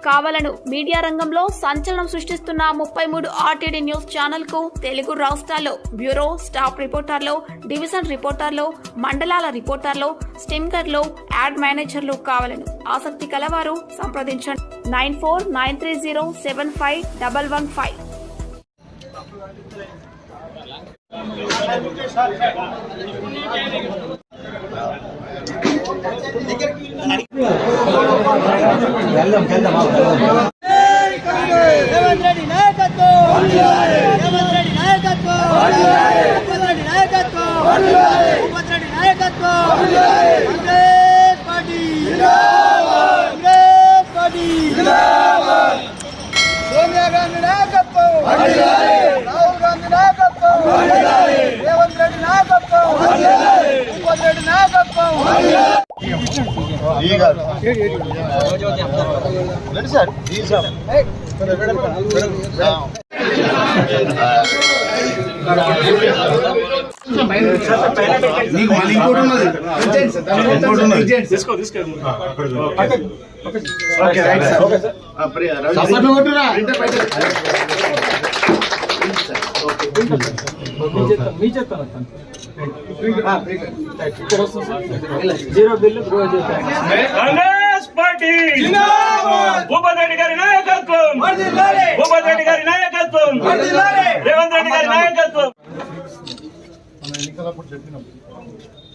కావాలను media రంగంలో సంచలనం సృష్టిస్తున్న 33 RTD news channel కు తెలుగు రాష్ట్రాల్లో బ్యూరో, స్టాఫ్ రిపోర్టర్లు, డివిజన్ రిపోర్టర్లు, మండలాల రిపోర్టర్లు, స్టింకర్లు, యాడ్ మేనేజర్లు కావాలను. ఆసక్తి కలవారు సంప్రదించండి 9493075115. రేవంత్ రెడ్డి నాయకత్వం, రేవంత్ రెడ్డి నాయకత్వం, భూపత్ రెడ్డి నాయకత్వం, భూపత్ రెడ్డి నాయకత్వం, కాంగ్రెస్ పార్టీ కాంగ్రెస్ పార్టీ, సోనియా గాంధీ నాయకత్వం, రాహుల్ గాంధీ నాయకత్వం, రేవంత్ రెడ్డి నాయకత్వం, భూపత్ రెడ్డి నాయకత్వం. కాంగ్రెస్ పార్టీ భూపత్ రెడ్డి గారి నాయకత్వం, భూపత్ రెడ్డి గారి నాయకత్వం, రేవంత్ రెడ్డి గారి నాయకత్వం. మన ఎన్నికలప్పుడు చెప్పినప్పుడు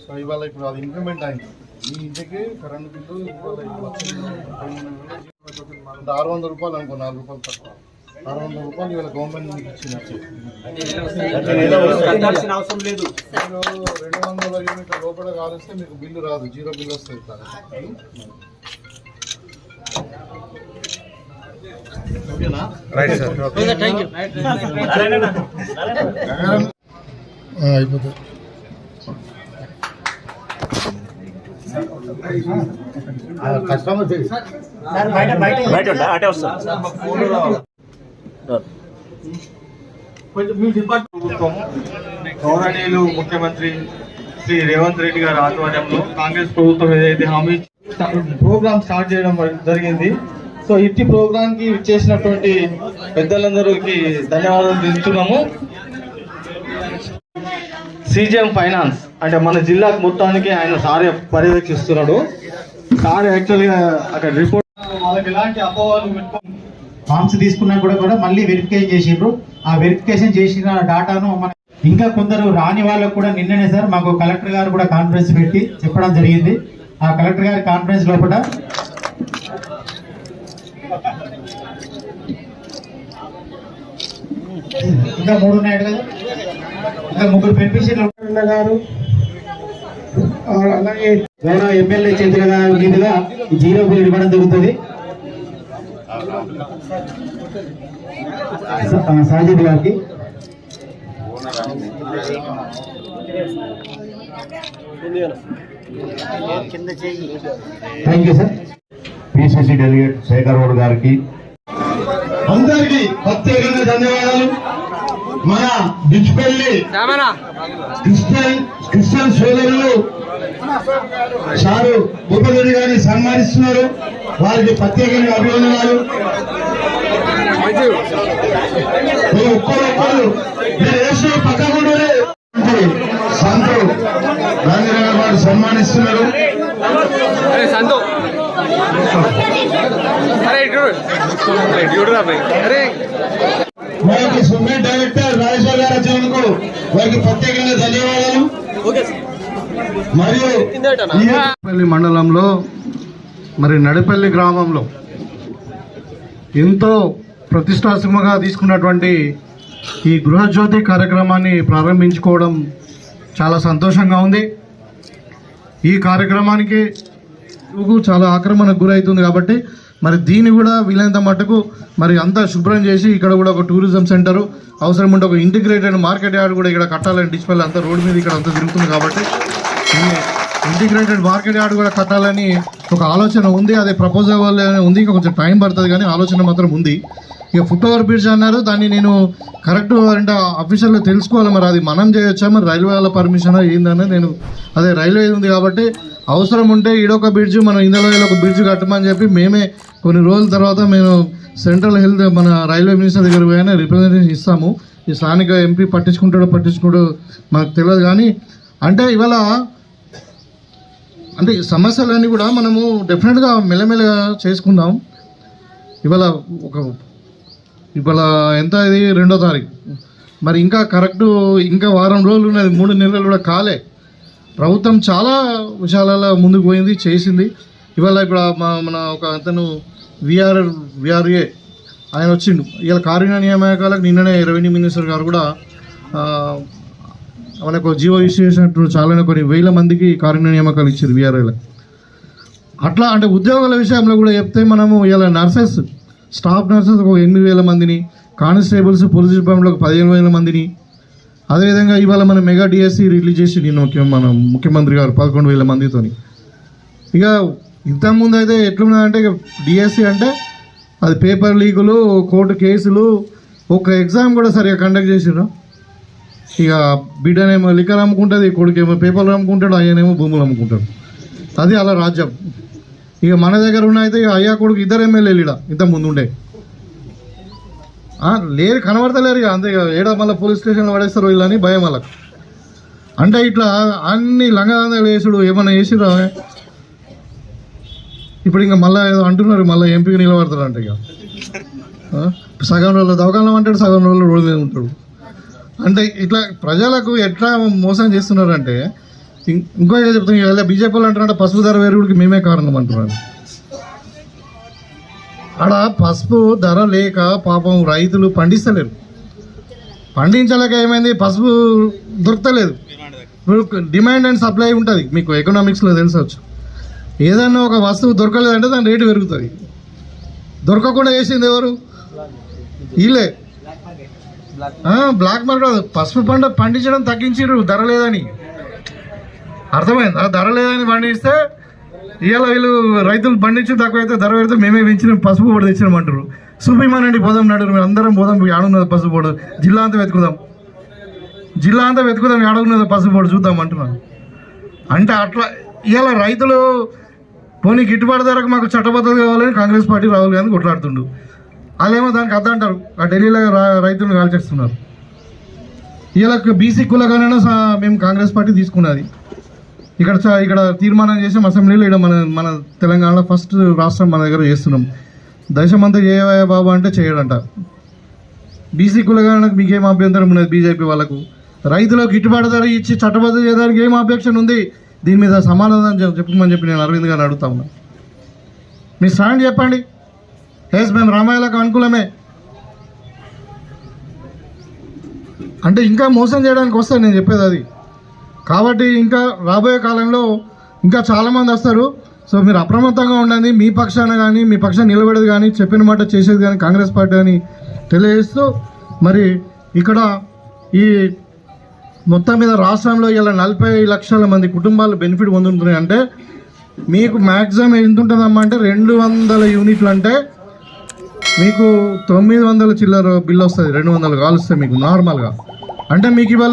సో ఇవాళ ఇప్పుడు అది ఇంప్లిమెంట్ అయింది. మీ ఇంటికి కరెంట్ బిల్లు ఇవాళ 600 రూపాయలు అనుకో, 4 రూపాయలు తక్కువ, 600 రూపాయలు ఇవాళ గవర్నమెంట్ మీకు ఇచ్చినట్టు. 200 యూనిట్ల లోపల కాలిస్తే మీకు బిల్లు రాదు, 0 బిల్లు వస్తుంది. ఓకేనా? అయిపోతుంది. గౌరవనీయులు ముఖ్యమంత్రి శ్రీ రేవంత్ రెడ్డి గారి ఆధ్వర్యంలో కాంగ్రెస్ ప్రభుత్వం ఏదైతే హామీ ప్రోగ్రామ్ స్టార్ట్ చేయడం జరిగింది. సో ఇట్టి ప్రోగ్రామ్ కి చేసినటువంటి పెద్దలందరికీ ధన్యవాదాలు తెలుపుతున్నాము. సీజీఎం ఫైనాన్స్ అంటే మన జిల్లాకు మొత్తానికి ఆయన సారే పర్యవేక్షిస్తున్నాడు. సార్ యాక్చువల్గా అక్కడ రిపోర్ట్ వాళ్ళకి ఎలాంటి అపోహలు ఫామ్స్ తీసుకున్నా కూడా మళ్ళీ వెరిఫికేషన్ చేసిండ్రు. ఆ వెరిఫికేషన్ చేసిన డాటాను ఇంకా కొందరు రాని వాళ్ళకు కూడా నిన్ననే సార్ మాకు కలెక్టర్ గారు కూడా కాన్ఫరెన్స్ పెట్టి చెప్పడం జరిగింది. ఆ కలెక్టర్ గారి కాన్ఫరెన్స్ లోపల ఇంకా 3 ఉన్నాయి కదా, ఇంకా 3 బెనిఫిషియర్లు గారు అలాగే గౌరవ ఎమ్మెల్యే చేతుల మీదుగా 0 బిల్ ఇవ్వడం జరుగుతుంది. సాజిద్ గారికి thank you sir. PCC delegate Shekhar Goud గారికి అందరికీ ప్రత్యేకంగా ధన్యవాదాలు. మన బిచ్పల్లి క్రిస్టియన్ సోదరులు సారు భూపత్ రెడ్డి గారిని సన్మానిస్తున్నారు. వారికి ప్రత్యేకంగా అభినందనలు. ఒక్కరొక్కరు పక్కకుంటే సంతు గాంధీనగర్ వారు సన్మానిస్తున్నారు. వారికి సుమేట్ డైరెక్టర్ రాజేశ్వర్ గారు వచ్చినందుకు వారికి ప్రత్యేకంగా ధన్యవాదాలు. మరియు నడిపల్లి మండలంలో మరి నడిపల్లి గ్రామంలో ఎంతో ప్రతిష్టాత్మకంగా తీసుకున్నటువంటి ఈ గృహజ్యోతి కార్యక్రమాన్ని ప్రారంభించుకోవడం చాలా సంతోషంగా ఉంది. ఈ కార్యక్రమానికి చాలా ఆక్రమణకు గురవుతుంది కాబట్టి మరి దీన్ని కూడా వీలైనంత మట్టుకు మరి అంతా శుభ్రం చేసి ఇక్కడ కూడా ఒక టూరిజం సెంటర్ అవసరం ఉంటే ఒక ఇంటిగ్రేటెడ్ మార్కెట్ యార్డ్ కూడా ఇక్కడ కట్టాలని డిస్ప్లే అంతా రోడ్డు మీద ఇక్కడ అంతా తిరుగుతుంది కాబట్టి ఇంటిగ్రేటెడ్ మార్కెట్ యార్డ్ కూడా కట్టాలని ఒక ఆలోచన ఉంది. అదే ప్రపోజల్ ఉంది, ఇంకా కొంచెం టైం పడుతుంది కానీ ఆలోచన మాత్రం ఉంది. ఇక ఫుట్ ఓవర్ బ్రిడ్జ్ అన్నారు, దాన్ని నేను కరెక్ట్ అంటే అఫీషియల్గా తెలుసుకోవాలి. మరి అది మనం చేయొచ్చా, మరి రైల్వే వాళ్ళ పర్మిషన్ ఏందనేది నేను అదే రైల్వే ఉంది కాబట్టి అవసరం ఉంటే ఈడొక బ్రిడ్జ్ మనం ఇందులో ఒక బ్రిడ్జ్ కట్టమని చెప్పి మేమే కొన్ని రోజుల తర్వాత మేము సెంట్రల్ హెల్త్ మన రైల్వే మినిస్టర్ దగ్గర పోయినా రిప్రజెంటేషన్ ఇస్తాము. ఈ స్థానిక ఎంపీ పట్టించుకుంటాడో మనకు తెలియదు. కానీ అంటే ఇవాళ అంటే సమస్యలన్నీ కూడా మనము డెఫినెట్గా మెల్లమెల్లగా చేసుకుందాం. ఇవాళ ఎంత ఇది 2వ తారీఖు, మరి ఇంకా ఇంకా వారం రోజులు ఉన్నది, 3 నెలలు కూడా కాలే. ప్రభుత్వం చాలా విషయాలలో ముందుకు పోయింది, చేసింది. ఇప్పుడు మన ఒక అతను విఆర్ఏ ఆయన వచ్చిండు. ఇవాళ కార్మిక నియామకాలకు నిన్ననే రెవెన్యూ మినిస్టర్ గారు కూడా మనకు జీవో ఇష్యూ చేసినట్టు చాలా కొన్ని వేల మందికి కార్మిక నియామకాలు ఇచ్చారు విఆర్ఏలకు. అట్లా అంటే ఉద్యోగాల విషయంలో కూడా చెప్తే మనము ఇలా నర్సెస్, స్టాఫ్ నర్సెస్ ఒక 8,000 మందిని, కానిస్టేబుల్స్ పోలీస్ డిపార్ట్మెంట్లో ఒక 15,000 మందిని, అదేవిధంగా ఇవాళ మన మెగా డిఎస్సి రిలీజ్ చేసి మన ముఖ్యమంత్రి గారు 11,000 మందితోని. ఇక ఇంతకుముందు అయితే ఎట్లున్నదంటే ఇక డిఎస్సి అంటే అది పేపర్ లీకులు, కోర్టు కేసులు, ఒక ఎగ్జామ్ కూడా సరిగా కండక్ట్ చేసిర్రు. ఇక బిడ్డనేమో లిక్కర్ అమ్ముకుంటుంది, కొడుకేమో పేపర్లు అమ్ముకుంటాడు, అయ్యనేమో భూములు అమ్ముకుంటాడు. అది అలా రాజ్యం. ఇక మన దగ్గర ఉన్న అయితే ఇక అయ్యా కొడుకు 2 ఎమ్మెల్యేలు ఇడ ఇంతకుముందు ఉండే లేరు, కనబడతలేరు. ఇక అంతే. ఏడా మళ్ళీ పోలీస్ స్టేషన్లో పడేస్తారు వీళ్ళని భయం వాళ్ళకి. అంటే ఇట్లా అన్ని లంగాలు వేసుడు ఏమన్నా వేసిరా. ఇప్పుడు ఇంకా మళ్ళీ ఏదో అంటున్నారు, మళ్ళీ ఎంపీకి నిలబడతాడు అంటే ఇక సగం రోజులు దవకాలం అంటాడు, సగం రోజులు రోడ్డు మీద ఉంటాడు. అంటే ఇట్లా ప్రజలకు ఎట్లా మోసం చేస్తున్నారంటే ఇంకో చెప్తాను. ఇలా బీజేపీ వాళ్ళు అంటున్నాడు పసుపు ధర వేరుగుడికి మేమే కారణం అంటున్నారు. ఆడ పసుపు ధర లేక పాపం రైతులు పండిస్తలేరు. పండించలేక ఏమైంది, పసుపు దొరకలేదు. ఇప్పుడు డిమాండ్ అండ్ సప్లై ఉంటుంది, మీకు ఎకనామిక్స్లో తెలిసవచ్చు. ఏదన్నా ఒక వస్తువు దొరకలేదంటే దాని రేటు పెరుగుతుంది. దొరకకుండా చేసింది ఎవరు? వీళ్ళే. బ్లాక్ మార్కెట్ పసుపు పండించడం తగ్గించారు ధర లేదని. అర్థమైందా? ధర లేదని పండిస్తే ఇవాళ వీళ్ళు రైతులు పండించి తక్కువైతే ధర పెడితే మేమే పెంచిన పసుపు పొడి తెచ్చినామంటారు. చూపిమానండి, పోదాం నడురు, మేము అందరం పోదాం. ఆడున్నది పసుపు పొడి, జిల్లా అంతా వెతుకుదాం, ఆడున్నది పసుపు పొడి చూద్దాం అంటున్నాను. అంటే అట్లా ఇవాళ రైతులు పోనీ గిట్టుబాటు ధరకు మాకు చట్టబద్ధత కావాలని కాంగ్రెస్ పార్టీ రాహుల్ గాంధీ కొట్లాడుతుండు. వాళ్ళేమో దానికి అర్థం అంటారు. ఆ ఢిల్లీలో రైతులను కాల్చేస్తున్నారు. వీళ్ళకి బీసీ కులగానైనా మేము కాంగ్రెస్ పార్టీ తీసుకున్నది. ఇక్కడ తీర్మానం చేసాం అసెంబ్లీలో. ఇక్కడ మన తెలంగాణలో ఫస్ట్ రాష్ట్రం మన దగ్గర చేస్తున్నాం. దేశమంతా చేయవా బాబు అంటే చేయడంట. బీసీ కులగానకు మీకేం అభ్యంతరం ఉన్నది? బీజేపీ వాళ్ళకు రైతులకు గిట్టుబాటు ధర ఇచ్చి చట్టబద్ధ చేయడానికి ఏం అబ్జెక్షన్ ఉంది? దీని మీద సమాధానం చెప్పమని చెప్పి నేను అరవింద్ గారిని అడుగుతా ఉన్నా. మీ స్టాండ్ చెప్పండి. మేము రామాయణకు అనుకూలమే అంటే ఇంకా మోసం చేయడానికి వస్తాను నేను చెప్పేది అది. కాబట్టి ఇంకా రాబోయే కాలంలో ఇంకా చాలామంది వస్తారు. సో మీరు అప్రమత్తంగా ఉండండి. మీ పక్షాన కానీ, మీ పక్షాన్ని నిలబడేది కానీ, చెప్పిన మాట చేసేది కానీ కాంగ్రెస్ పార్టీ అని తెలియజేస్తూ, మరి ఇక్కడ ఈ మొత్తం మీద రాష్ట్రంలో ఇలా 40 లక్షల మంది కుటుంబాలు బెనిఫిట్ పొందుతున్నాయి. అంటే మీకు మ్యాక్సిమం ఎంత ఉంటుందమ్మా అంటే 200 యూనిట్లు అంటే మీకు 900 చిల్లర బిల్ వస్తుంది. 200 కాలుస్తే మీకు నార్మల్గా. అంటే మీకు ఇవాళ